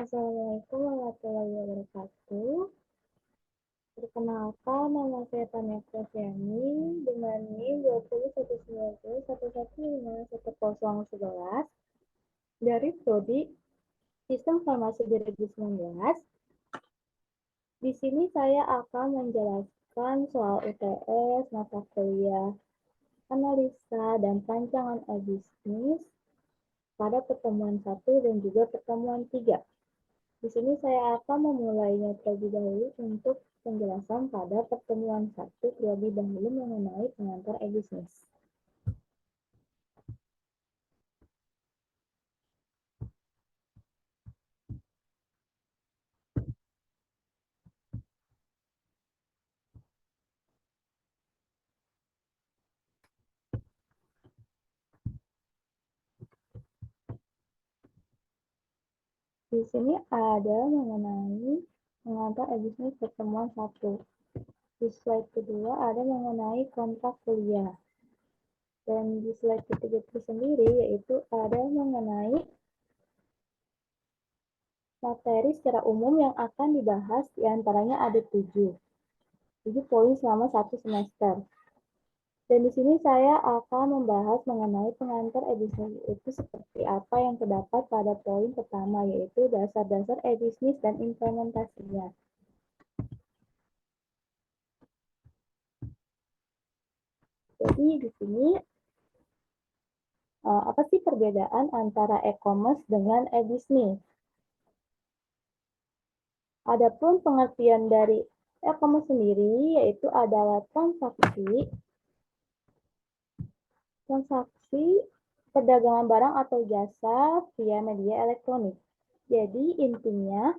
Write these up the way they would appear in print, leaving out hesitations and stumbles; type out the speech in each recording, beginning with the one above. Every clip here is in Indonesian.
Assalamualaikum warahmatullahi wabarakatuh. Perkenalkan, nama saya Tania Prasyani dengan NIM 201911151011 dari Prodi Sistem Informasi 2019. Di sini saya akan menjelaskan soal UTS, mata kuliah, analisa, dan rancangan bisnis pada pertemuan 1 dan juga pertemuan 3. Di sini saya akan memulainya terlebih dahulu untuk penjelasan pada pertemuan 1 terlebih dahulu mengenai pengantar e-bisnis. Di sini ada mengenai pengantar e-bisnis pertemuan 1. Di slide kedua ada mengenai kontrak kuliah. Dan di slide ketiga itu sendiri yaitu ada mengenai materi secara umum yang akan dibahas, diantaranya ada 7 poin selama 1 semester. Dan di sini saya akan membahas mengenai pengantar e-bisnis itu seperti apa yang terdapat pada poin pertama, yaitu dasar-dasar e-bisnis dan implementasinya. Jadi di sini apa sih perbedaan antara e-commerce dengan e-bisnis? Adapun pengertian dari e-commerce sendiri yaitu adalah transaksi perdagangan barang atau jasa via media elektronik. Jadi intinya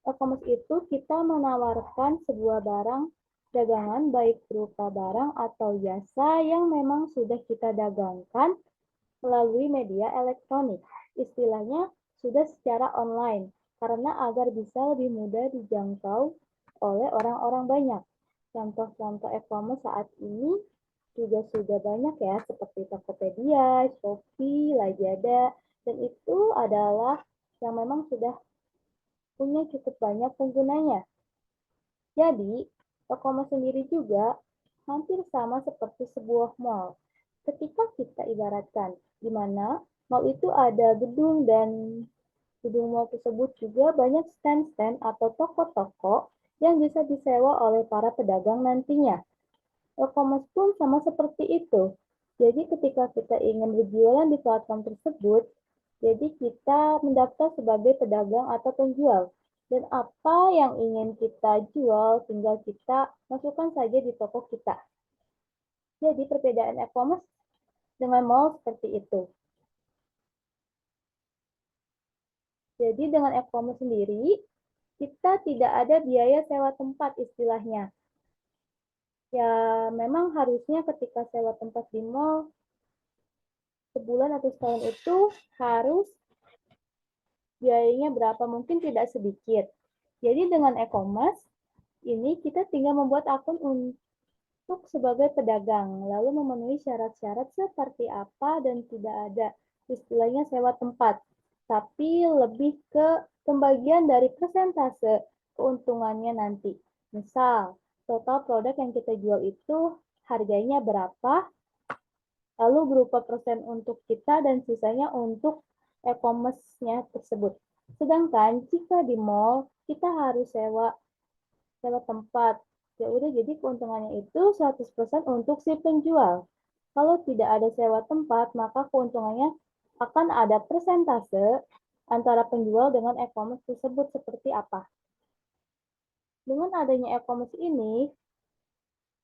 e-commerce itu kita menawarkan sebuah barang dagangan baik berupa barang atau jasa yang memang sudah kita dagangkan melalui media elektronik. Istilahnya sudah secara online karena agar bisa lebih mudah dijangkau oleh orang-orang banyak. Contoh-contoh e-commerce saat ini juga sudah banyak ya, seperti Tokopedia, Shopee, Lazada, dan itu adalah yang memang sudah punya cukup banyak penggunanya. Jadi, e-commerce sendiri juga hampir sama seperti sebuah mall. Ketika kita ibaratkan, di mana mall itu ada gedung dan gedung mall tersebut juga banyak stand-stand atau toko-toko yang bisa disewa oleh para pedagang nantinya. E-commerce pun sama seperti itu. Jadi ketika kita ingin berjualan di platform tersebut, jadi kita mendaftar sebagai pedagang atau penjual. Dan apa yang ingin kita jual, tinggal kita masukkan saja di toko kita. Jadi perbedaan e-commerce dengan mall seperti itu. Jadi dengan e-commerce sendiri, kita tidak ada biaya sewa tempat istilahnya. Ya memang harusnya ketika sewa tempat di mall, sebulan atau setahun itu harus biayanya berapa, mungkin tidak sedikit. Jadi dengan e-commerce, ini kita tinggal membuat akun untuk sebagai pedagang, lalu memenuhi syarat-syarat seperti apa dan tidak ada istilahnya sewa tempat, tapi lebih ke pembagian dari persentase keuntungannya nanti. Misal, total produk yang kita jual itu harganya berapa, lalu berupa persen untuk kita dan sisanya untuk e-commerce-nya tersebut. Sedangkan jika di mall, kita harus sewa tempat. Ya udah, jadi keuntungannya itu 100% untuk si penjual. Kalau tidak ada sewa tempat, maka keuntungannya akan ada persentase antara penjual dengan e-commerce tersebut seperti apa. Dengan adanya e-commerce ini,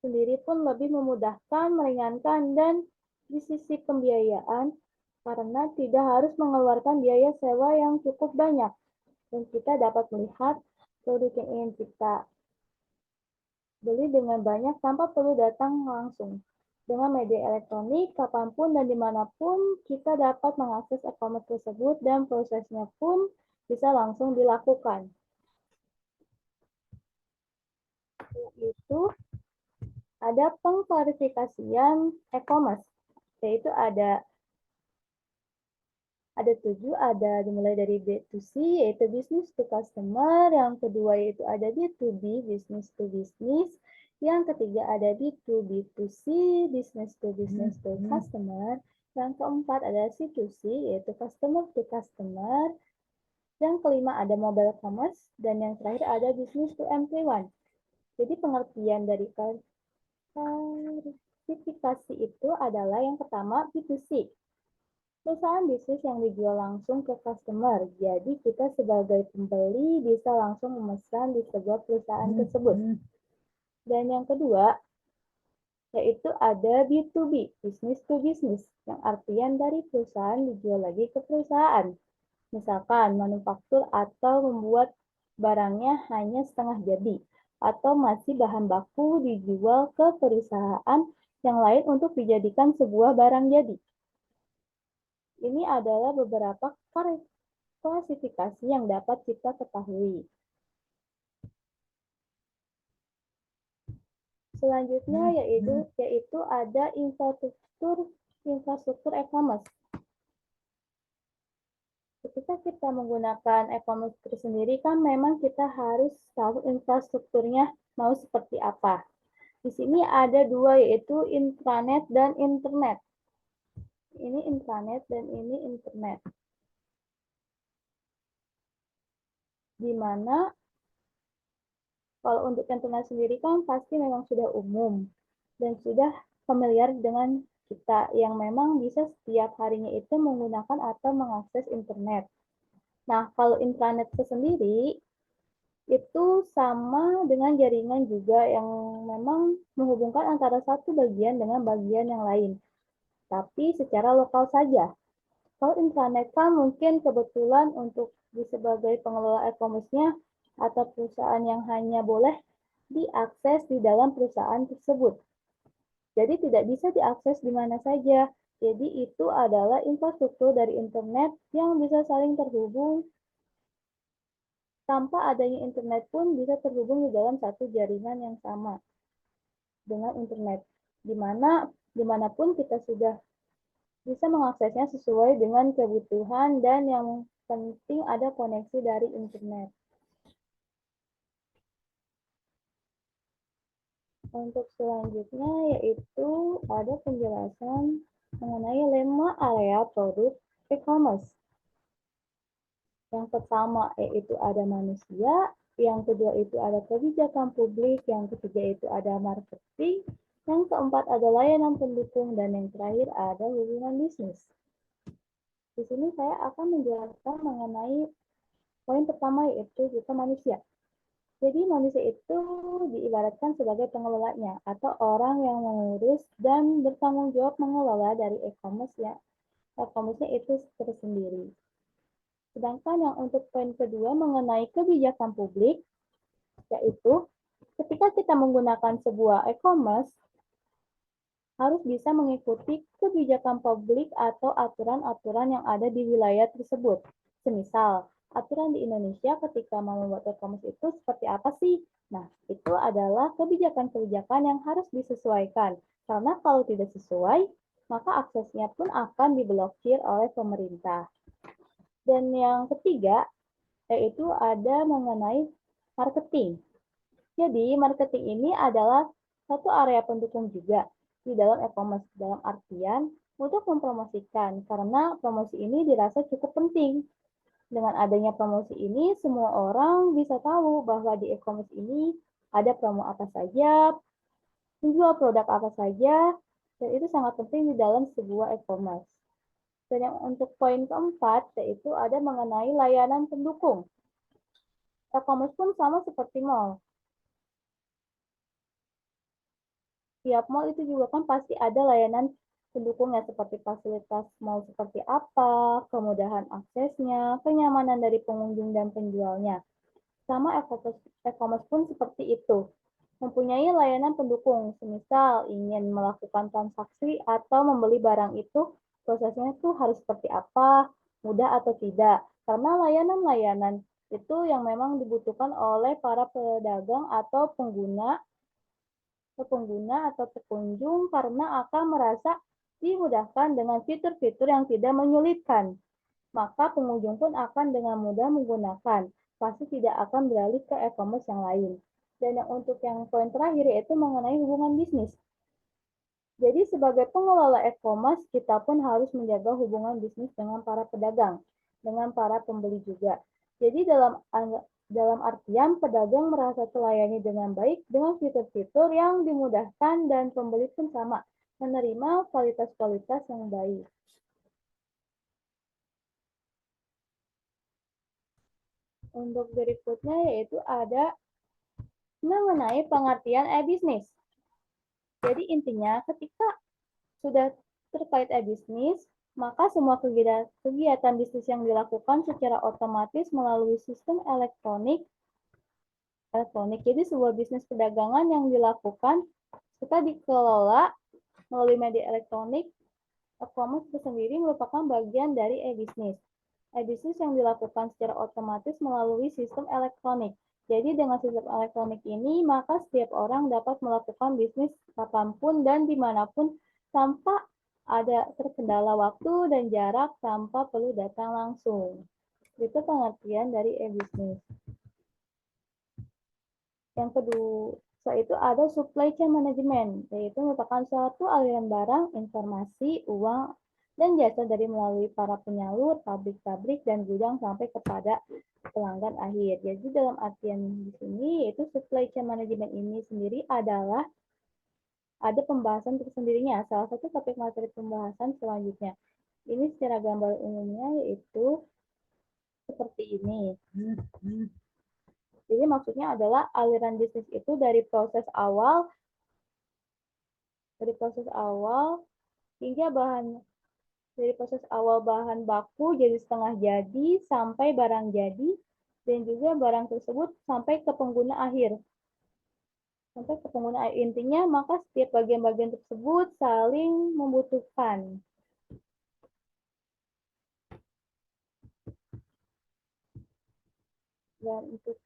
sendiri pun lebih memudahkan, meringankan, dan di sisi pembiayaan, karena tidak harus mengeluarkan biaya sewa yang cukup banyak. Dan kita dapat melihat produk yang ingin kita beli dengan banyak tanpa perlu datang langsung. Dengan media elektronik, kapanpun dan dimanapun, kita dapat mengakses e-commerce tersebut dan prosesnya pun bisa langsung dilakukan. Itu ada pengklarifikasian e-commerce, yaitu ada Ada 7, ada dimulai dari B2C, yaitu business to customer. Yang kedua yaitu ada B2B, business to business. Yang ketiga ada B2B2C, business to customer. Yang keempat ada C2C, yaitu customer to customer. Yang kelima ada mobile commerce. Dan yang terakhir ada business to everyone. Jadi pengertian dari klasifikasi itu adalah yang pertama B2C. Perusahaan bisnis yang dijual langsung ke customer. Jadi kita sebagai pembeli bisa langsung memesan di sebuah perusahaan tersebut. Dan yang kedua, yaitu ada B2B, business to business, yang artian dari perusahaan dijual lagi ke perusahaan. Misalkan manufaktur atau membuat barangnya hanya setengah jadi, atau masih bahan baku dijual ke perusahaan yang lain untuk dijadikan sebuah barang jadi. Ini adalah beberapa klasifikasi yang dapat kita ketahui. Selanjutnya yaitu ada infrastruktur e-commerce. Ketika kita menggunakan e-commerce itu sendiri kan memang kita harus tahu infrastrukturnya mau seperti apa. Di sini ada dua, yaitu intranet dan internet. Ini intranet dan ini internet. Di mana kalau untuk internet sendiri kan pasti memang sudah umum dan sudah familiar dengan kita yang memang bisa setiap harinya itu menggunakan atau mengakses internet. Nah, kalau intranet itu sendiri itu sama dengan jaringan juga yang memang menghubungkan antara satu bagian dengan bagian yang lain, tapi secara lokal saja. Kalau intranet kan mungkin kebetulan untuk sebagai pengelola e-commerce-nya atau perusahaan yang hanya boleh diakses di dalam perusahaan tersebut. Jadi tidak bisa diakses di mana saja. Jadi itu adalah infrastruktur dari internet yang bisa saling terhubung. Tanpa adanya internet pun bisa terhubung di dalam satu jaringan yang sama dengan internet. Dimanapun kita sudah bisa mengaksesnya sesuai dengan kebutuhan dan yang penting ada koneksi dari internet. Untuk selanjutnya yaitu ada penjelasan mengenai 5 area produk e-commerce. Yang pertama yaitu ada manusia, yang kedua itu ada kebijakan publik, yang ketiga itu ada marketing, yang keempat ada layanan pendukung, dan yang terakhir ada hubungan bisnis. Di sini saya akan menjelaskan mengenai poin pertama yaitu kita manusia. Jadi manusia itu diibaratkan sebagai pengelolanya atau orang yang mengurus dan bertanggung jawab mengelola dari e-commerce-nya itu tersendiri. Sedangkan yang untuk poin kedua mengenai kebijakan publik, yaitu ketika kita menggunakan sebuah e-commerce, harus bisa mengikuti kebijakan publik atau aturan-aturan yang ada di wilayah tersebut. Semisal, aturan di Indonesia ketika mau membuat e-commerce itu seperti apa sih? Nah, itu adalah kebijakan-kebijakan yang harus disesuaikan. Karena kalau tidak sesuai, maka aksesnya pun akan diblokir oleh pemerintah. Dan yang ketiga, yaitu ada mengenai marketing. Jadi, marketing ini adalah satu area pendukung juga di dalam e-commerce, dalam artian untuk mempromosikan, karena promosi ini dirasa cukup penting. Dengan adanya promosi ini, semua orang bisa tahu bahwa di e-commerce ini ada promo apa saja, menjual produk apa saja, dan itu sangat penting di dalam sebuah e-commerce. Dan yang untuk poin keempat, yaitu ada mengenai layanan pendukung. E-commerce pun sama seperti mall. Tiap mall itu juga kan pasti ada layanan pendukungnya seperti fasilitas mall seperti apa, kemudahan aksesnya, kenyamanan dari pengunjung dan penjualnya. Sama e-commerce pun seperti itu. Mempunyai layanan pendukung, semisal ingin melakukan transaksi atau membeli barang itu, prosesnya itu harus seperti apa, mudah atau tidak. Karena layanan-layanan itu yang memang dibutuhkan oleh para pedagang atau pengguna atau pengunjung karena akan merasa dimudahkan dengan fitur-fitur yang tidak menyulitkan. maka pengunjung pun akan dengan mudah menggunakan, pasti tidak akan beralih ke e-commerce yang lain. Dan yang untuk yang poin terakhir yaitu mengenai hubungan bisnis. Jadi sebagai pengelola e-commerce, kita pun harus menjaga hubungan bisnis dengan para pedagang, dengan para pembeli juga. Jadi dalam artian pedagang merasa terlayani dengan baik dengan fitur-fitur yang dimudahkan dan pembeli pun sama, menerima kualitas-kualitas yang baik. Untuk berikutnya yaitu ada mengenai pengertian e-bisnis. Jadi intinya ketika sudah terkait e-bisnis, maka semua kegiatan bisnis yang dilakukan secara otomatis melalui sistem elektronik. Jadi sebuah bisnis perdagangan yang dilakukan serta dikelola melalui media elektronik, e-commerce itu sendiri merupakan bagian dari e-bisnis. E-bisnis yang dilakukan secara otomatis melalui sistem elektronik. Jadi dengan sistem elektronik ini, maka setiap orang dapat melakukan bisnis kapanpun dan dimanapun tanpa ada terkendala waktu dan jarak tanpa perlu datang langsung. Itu pengertian dari e-bisnis. Yang kedua, itu ada supply chain management, yaitu merupakan suatu aliran barang, informasi, uang, dan jasa dari melalui para penyalur, pabrik-pabrik, dan gudang sampai kepada pelanggan akhir. Jadi dalam artian di sini, yaitu supply chain management ini sendiri adalah ada pembahasan tersendirinya. Salah satu topik materi pembahasan selanjutnya. Ini secara gambar umumnya yaitu seperti ini. Jadi maksudnya adalah aliran bisnis itu dari proses awal hingga bahan baku jadi setengah jadi sampai barang jadi dan juga barang tersebut sampai ke pengguna akhir. Intinya maka setiap bagian-bagian tersebut saling membutuhkan. Dan untuk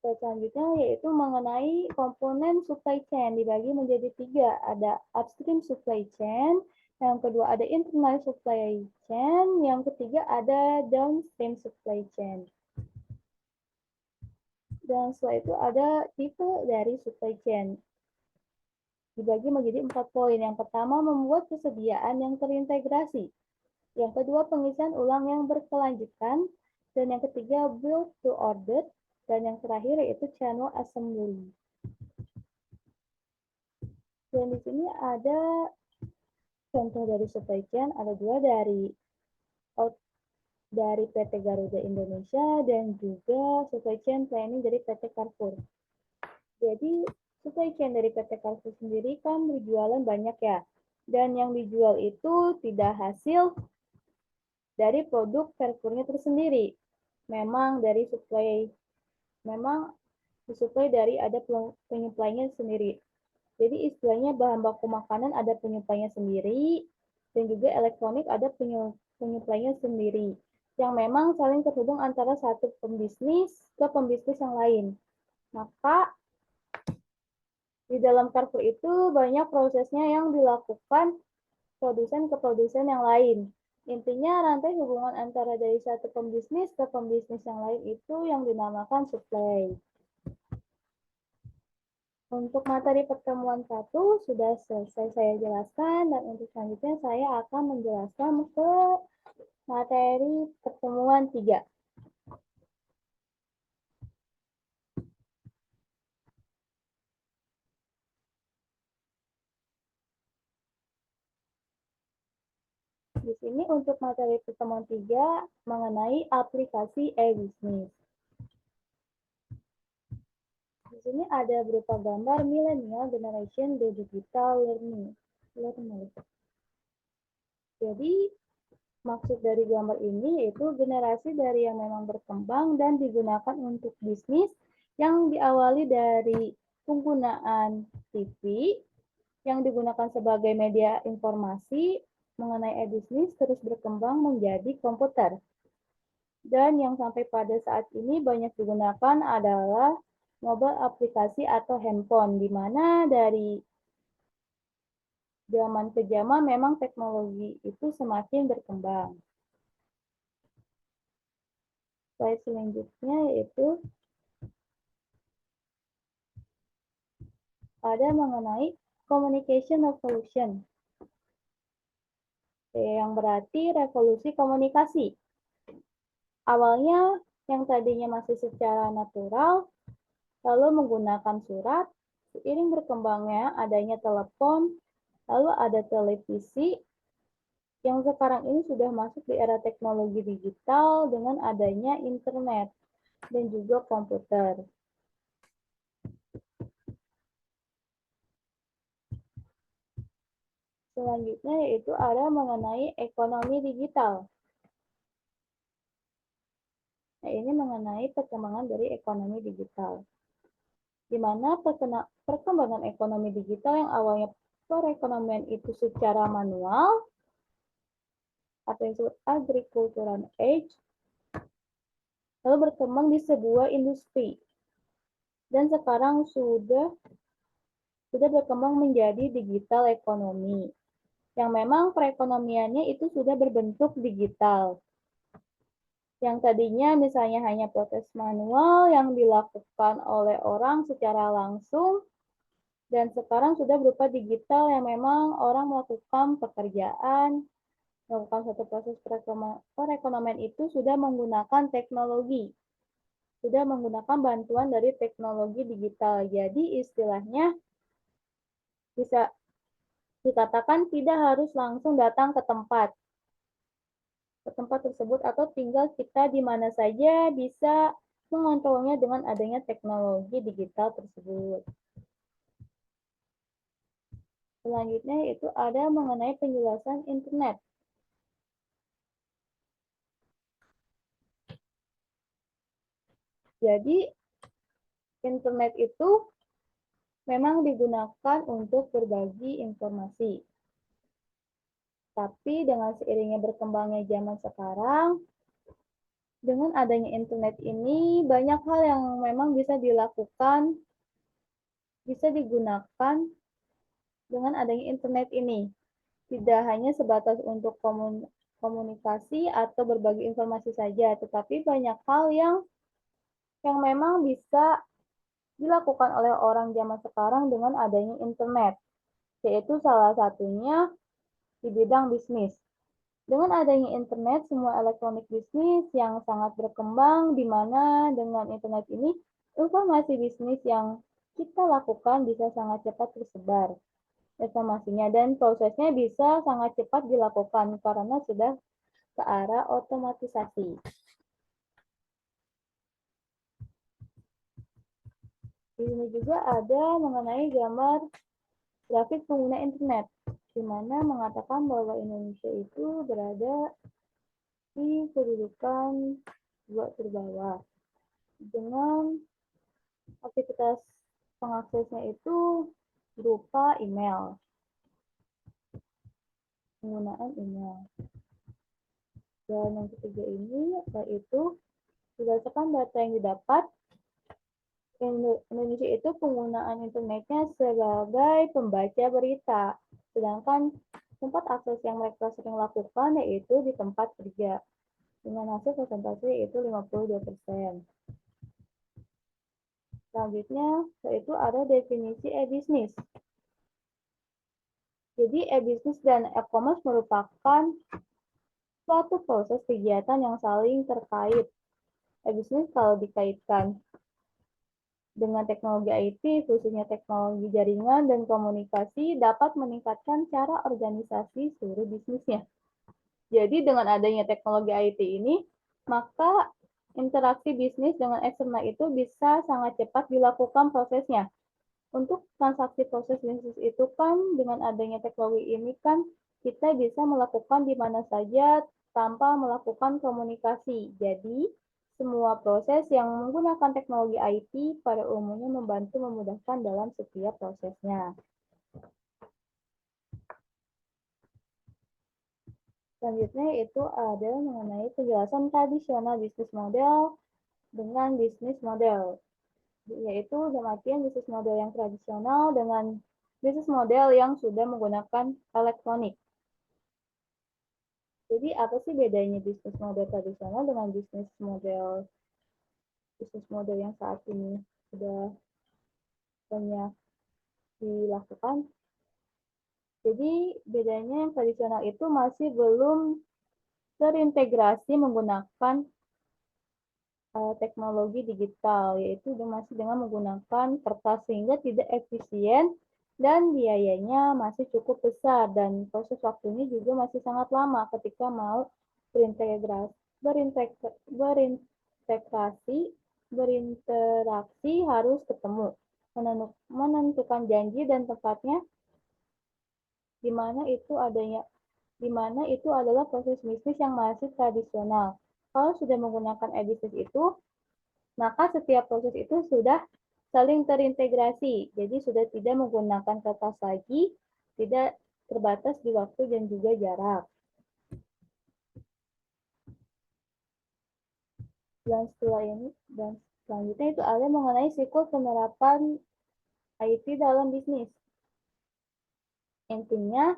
selanjutnya yaitu mengenai komponen supply chain dibagi menjadi 3. Ada upstream supply chain, yang kedua ada internal supply chain, yang ketiga ada downstream supply chain. Dan setelah itu ada tipe dari supply chain. Dibagi menjadi 4 poin. Yang pertama membuat persediaan yang terintegrasi. Yang kedua pengisian ulang yang berkelanjutan. Dan yang ketiga build to order. Dan yang terakhir yaitu channel assembly. Dan di sini ada contoh dari supply chain, ada dua dari PT Garuda Indonesia dan juga supply chain planning dari PT Carrefour. Jadi supply chain dari PT Carrefour sendiri kan berjualan banyak ya. Dan yang dijual itu tidak hasil dari produk Carrefour-nya tersendiri. Memang disuplai dari ada penyuplainya sendiri. Jadi istilahnya bahan baku makanan ada penyuplainya sendiri dan juga elektronik ada penyuplainya sendiri. Yang memang saling terhubung antara satu pembisnis ke pembisnis yang lain. Maka di dalam Carrefour itu banyak prosesnya yang dilakukan produsen ke produsen yang lain. Intinya rantai hubungan antara dari satu pembisnis ke pembisnis yang lain itu yang dinamakan supply. Untuk materi pertemuan 1 sudah selesai saya jelaskan dan untuk selanjutnya saya akan menjelaskan ke materi pertemuan 3. Di sini untuk materi pertemuan 3 mengenai aplikasi e-bisnis. Di sini ada berupa gambar millennial generation the digital learning. Jadi maksud dari gambar ini yaitu generasi dari yang memang berkembang dan digunakan untuk bisnis yang diawali dari penggunaan TV yang digunakan sebagai media informasi mengenai e-bisnis terus berkembang menjadi komputer. Dan yang sampai pada saat ini banyak digunakan adalah mobile aplikasi atau handphone, di mana dari zaman ke zaman memang teknologi itu semakin berkembang. Slide selanjutnya yaitu ada mengenai communication revolution, yang berarti revolusi komunikasi. Awalnya yang tadinya masih secara natural, lalu menggunakan surat, seiring berkembangnya adanya telepon, lalu ada televisi, yang sekarang ini sudah masuk di era teknologi digital dengan adanya internet dan juga komputer. Selanjutnya yaitu ada mengenai ekonomi digital. Nah, ini mengenai perkembangan dari ekonomi digital. Di mana perkembangan ekonomi digital yang awalnya perekonomian itu secara manual, atau yang disebut agricultural age, lalu berkembang di sebuah industri. Dan sekarang sudah berkembang menjadi digital ekonomi, yang memang perekonomiannya itu sudah berbentuk digital. Yang tadinya misalnya hanya proses manual yang dilakukan oleh orang secara langsung, dan sekarang sudah berupa digital yang memang orang melakukan pekerjaan, melakukan satu proses perekonomian itu sudah menggunakan teknologi, sudah menggunakan bantuan dari teknologi digital. Jadi istilahnya bisa dikatakan tidak harus langsung datang ke tempat tersebut, atau tinggal kita di mana saja bisa mengontrolnya dengan adanya teknologi digital tersebut. Selanjutnya itu ada mengenai penjelasan internet. Jadi internet itu memang digunakan untuk berbagi informasi. Tapi dengan seiringnya berkembangnya zaman sekarang, dengan adanya internet ini banyak hal yang memang bisa dilakukan, bisa digunakan dengan adanya internet ini. Tidak hanya sebatas untuk komunikasi atau berbagi informasi saja, tetapi banyak hal yang memang bisa dilakukan oleh orang zaman sekarang dengan adanya internet, yaitu salah satunya di bidang bisnis. Dengan adanya internet, semua elektronik bisnis yang sangat berkembang, di mana dengan internet ini, informasi bisnis yang kita lakukan bisa sangat cepat tersebar informasinya, dan prosesnya bisa sangat cepat dilakukan karena sudah ke arah otomatisasi. Di sini juga ada mengenai gambar grafik pengguna internet, di mana mengatakan bahwa Indonesia itu berada di kedudukan 2 terbawah. Dengan aktivitas pengaksesnya itu berupa email, penggunaan email. Dan yang ketiga ini yaitu berdasarkan data yang didapat, Indonesia itu penggunaan internetnya sebagai pembaca berita, sedangkan tempat akses yang mereka sering lakukan yaitu di tempat kerja, dengan hasil persentase yaitu 52%. Selanjutnya, yaitu ada definisi e-bisnis. Jadi, e-bisnis dan e-commerce merupakan suatu proses kegiatan yang saling terkait. E-bisnis kalau dikaitkan dengan teknologi IT, khususnya teknologi jaringan dan komunikasi, dapat meningkatkan cara organisasi seluruh bisnisnya. Jadi, dengan adanya teknologi IT ini, maka interaksi bisnis dengan eksternal itu bisa sangat cepat dilakukan prosesnya. Untuk transaksi proses bisnis itu kan dengan adanya teknologi ini kan kita bisa melakukan di mana saja tanpa melakukan komunikasi. Jadi semua proses yang menggunakan teknologi IT pada umumnya membantu memudahkan dalam setiap prosesnya. Selanjutnya itu ada mengenai penjelasan tradisional bisnis model dengan bisnis model, yaitu dalam artian bisnis model yang tradisional dengan bisnis model yang sudah menggunakan elektronik. Jadi apa sih bedanya bisnis model tradisional dengan bisnis model yang saat ini sudah banyak dilakukan? Jadi bedanya yang tradisional itu masih belum terintegrasi menggunakan teknologi digital, yaitu masih dengan menggunakan kertas sehingga tidak efisien dan biayanya masih cukup besar dan proses waktunya juga masih sangat lama ketika mau berintegrasi, berintegrasi, berinteraksi harus ketemu, menentukan janji dan tempatnya di mana itu adanya di mana itu adalah proses bisnis yang masih tradisional. Kalau sudah menggunakan e-bisnis itu, maka setiap proses itu sudah saling terintegrasi. Jadi sudah tidak menggunakan kertas lagi, tidak terbatas di waktu dan juga jarak. Dan selanjutnya itu ada mengenai siklus penerapan IT dalam bisnis. Intinya,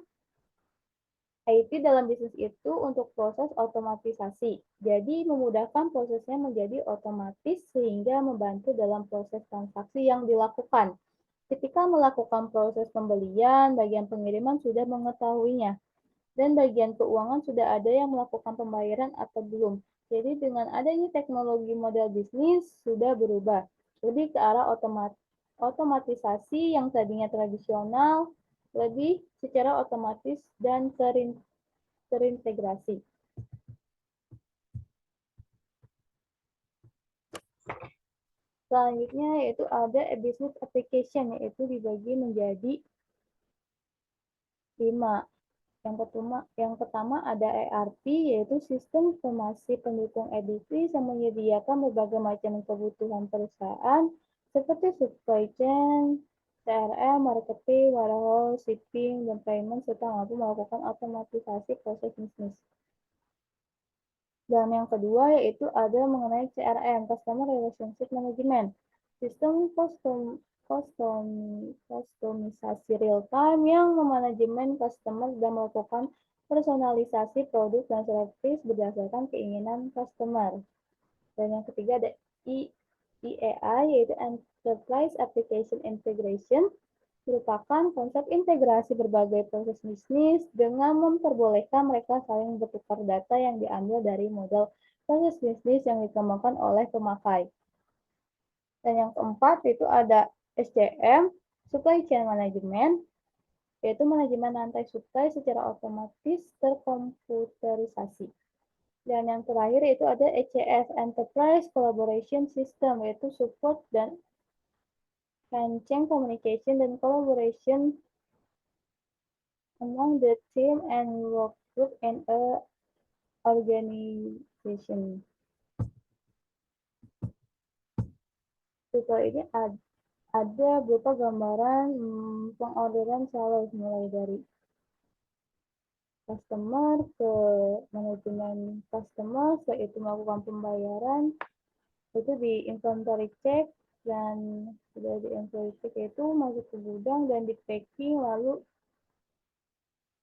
IT dalam bisnis itu untuk proses otomatisasi. Jadi memudahkan prosesnya menjadi otomatis sehingga membantu dalam proses transaksi yang dilakukan. Ketika melakukan proses pembelian, bagian pengiriman sudah mengetahuinya. Dan bagian keuangan sudah ada yang melakukan pembayaran atau belum. Jadi dengan adanya teknologi model bisnis sudah berubah. Lebih ke arah otomatisasi yang tadinya tradisional, lebih secara otomatis dan terintegrasi. Selanjutnya yaitu ada business application, yaitu dibagi menjadi 5. Yang pertama ada ERP, yaitu sistem informasi pendukung e-bisnis yang menyediakan berbagai macam kebutuhan perusahaan seperti supply chain, CRM, marketing, warehouse, shipping, dan payment, serta mampu melakukan otomatisasi proses bisnis. Dan yang kedua yaitu ada mengenai CRM, Customer Relationship Management, sistem kustomisasi real time yang memanajemen customer dan melakukan personalisasi produk dan service berdasarkan keinginan customer. Dan yang ketiga ada EAI, yaitu Enterprise Application Integration, merupakan konsep integrasi berbagai proses bisnis dengan memperbolehkan mereka saling bertukar data yang diambil dari model proses bisnis yang dikembangkan oleh pemakai. Dan yang keempat itu ada SCM, Supply Chain Management, yaitu manajemen rantai supply secara otomatis terkomputerisasi. Dan yang terakhir itu ada ECS, Enterprise Collaboration System, yaitu support dan chain communication dan collaboration among the team and work group in a organization. Tutorial ini ada berupa gambaran pengorderan sales mulai dari customer ke manajemen customer, setelah itu melakukan pembayaran, itu di inventory check, dan sudah di inventory check itu masuk ke gudang dan di packing, lalu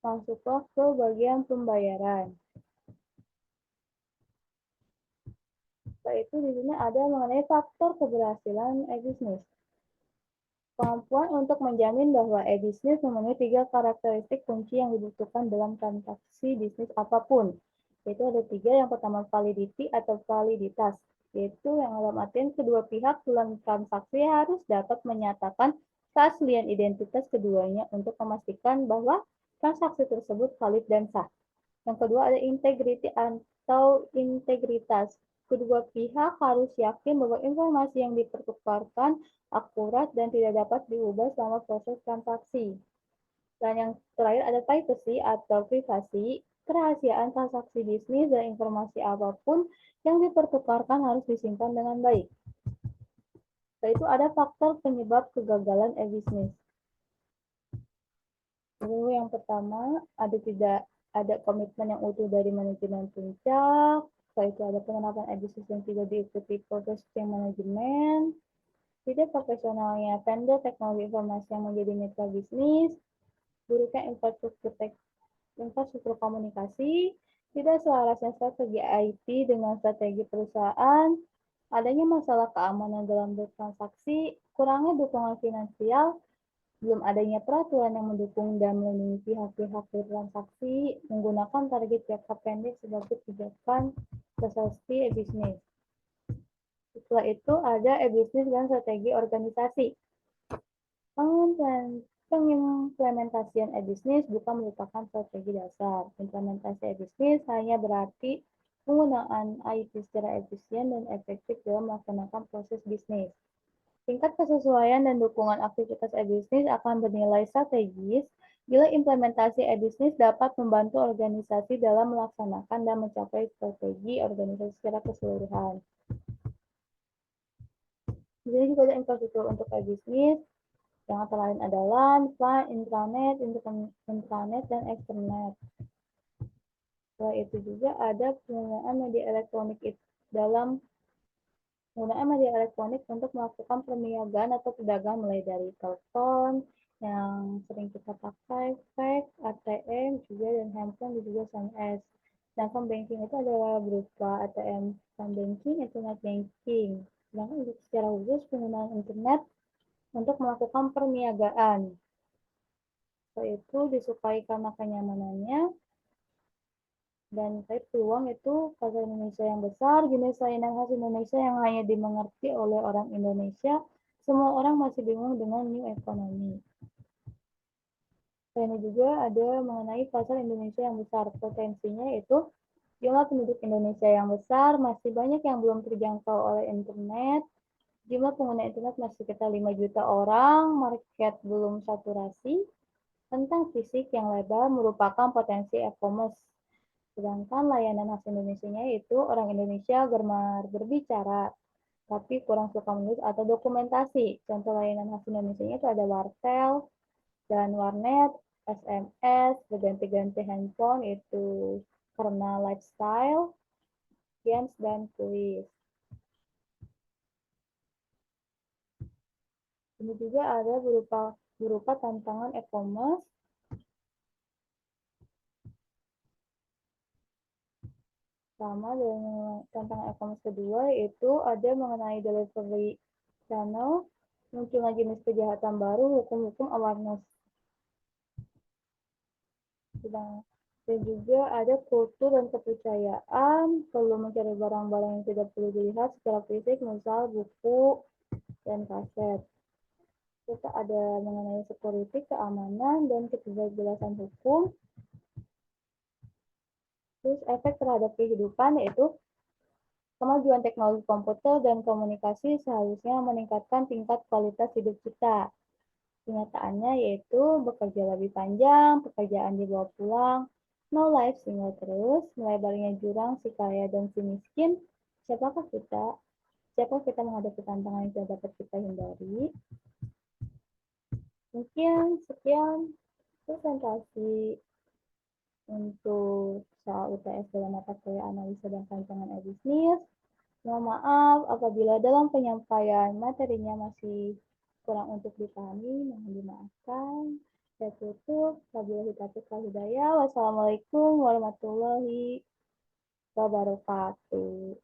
masuklah ke bagian pembayaran. Setelah itu di sini ada mengenai faktor keberhasilan e-bisnis. Kemampuan untuk menjamin bahwa e-bisnis memenuhi 3 karakteristik kunci yang dibutuhkan dalam transaksi bisnis apapun. Yaitu ada 3, yang pertama validity atau validitas. Yaitu yang dalam artian kedua pihak dalam transaksi harus dapat menyatakan keaslian identitas keduanya untuk memastikan bahwa transaksi tersebut valid dan sah. Yang kedua ada integrity atau integritas. Kedua pihak harus yakin bahwa informasi yang dipertukarkan akurat dan tidak dapat diubah selama proses transaksi. Dan yang terakhir ada privacy atau privasi, kerahasiaan transaksi bisnis dan informasi apapun yang dipertukarkan harus disimpan dengan baik. Setelah itu ada faktor penyebab kegagalan e-bisnis. Lalu yang pertama, ada komitmen yang utuh dari manajemen puncak. Setelah itu ada penerapan e-bisnis yang tidak diikuti proses yang manajemen. Tidak profesionalnya vendor teknologi informasi yang menjadi mitra bisnis. Buruknya infrastruktur komunikasi. Tidak selarasnya strategi IT dengan strategi perusahaan, adanya masalah keamanan dalam bertransaksi, kurangnya dukungan finansial, belum adanya peraturan yang mendukung dan melindungi pihak-pihak bertransaksi, menggunakan target jangka pendek sebagai pijakan sesuai e-business. Setelah itu ada e-business dan strategi organisasi. Pengimplementasian e-business bukan merupakan strategi dasar. Implementasi e-business hanya berarti penggunaan IT secara efisien dan efektif dalam melaksanakan proses bisnis. Tingkat kesesuaian dan dukungan aktivitas e-business akan bernilai strategis bila implementasi e-business dapat membantu organisasi dalam melaksanakan dan mencapai strategi organisasi secara keseluruhan. Di sini juga ada infrastruktur untuk e-business, yang antara lain adalah intranet, intranet, dan extranet. Setelah itu juga ada penggunaan media elektronik dalam penggunaan media elektronik untuk melakukan perniagaan atau perdagangan mulai dari telepon yang sering kita pakai, fax, ATM juga dan handphone dan juga SMS. Sedangkan banking itu adalah berupa ATM banking, internet banking. Sedangkan untuk secara khusus penggunaan internet untuk melakukan perniagaan. Yaitu disukai karena kenyamanannya dan peluang itu pasar Indonesia yang besar, jenis layanan khas Indonesia yang hanya dimengerti oleh orang Indonesia, semua orang masih bingung dengan new economy. Selain itu juga ada mengenai pasar Indonesia yang besar, potensinya itu jumlah penduduk Indonesia yang besar, masih banyak yang belum terjangkau oleh internet, jumlah pengguna internet masih sekitar 5 juta orang, market belum saturasi, tentang fisik yang lebar merupakan potensi e-commerce. Sedangkan layanan khas Indonesia-nya itu orang Indonesia gemar berbicara, tapi kurang suka menulis atau dokumentasi. Contoh layanan khas Indonesia-nya itu ada wartel dan warnet, SMS, berganti-ganti handphone itu karena lifestyle, games, dan kuis. Ini juga ada berupa tantangan e-commerce. Sama dengan tantangan e-commerce kedua, yaitu ada mengenai delivery channel, munculnya jenis kejahatan baru, hukum-hukum awareness. Dan juga ada kultur dan kepercayaan, perlu mencari barang-barang yang tidak perlu dilihat secara fisik, misal buku dan kaset. Kita ada mengenai security, keamanan, dan ketidakjelasan hukum. Terus efek terhadap kehidupan, yaitu kemajuan teknologi komputer dan komunikasi seharusnya meningkatkan tingkat kualitas hidup kita. Kenyataannya yaitu bekerja lebih panjang, pekerjaan dibawa pulang, no life single terus, melebarnya jurang si kaya dan si miskin. Siapakah kita? Siapa kita menghadapi tantangan yang tidak dapat kita hindari? Mungkin sekian presentasi untuk soal UTS dalam mata kuliah analisa dan rancangan e-bisnis. Mohon maaf apabila dalam penyampaian materinya masih kurang untuk dipahami, mohon dimaafkan. Saya tutup. Wabillahi taufiq wal hidayah. Wassalamualaikum warahmatullahi wabarakatuh.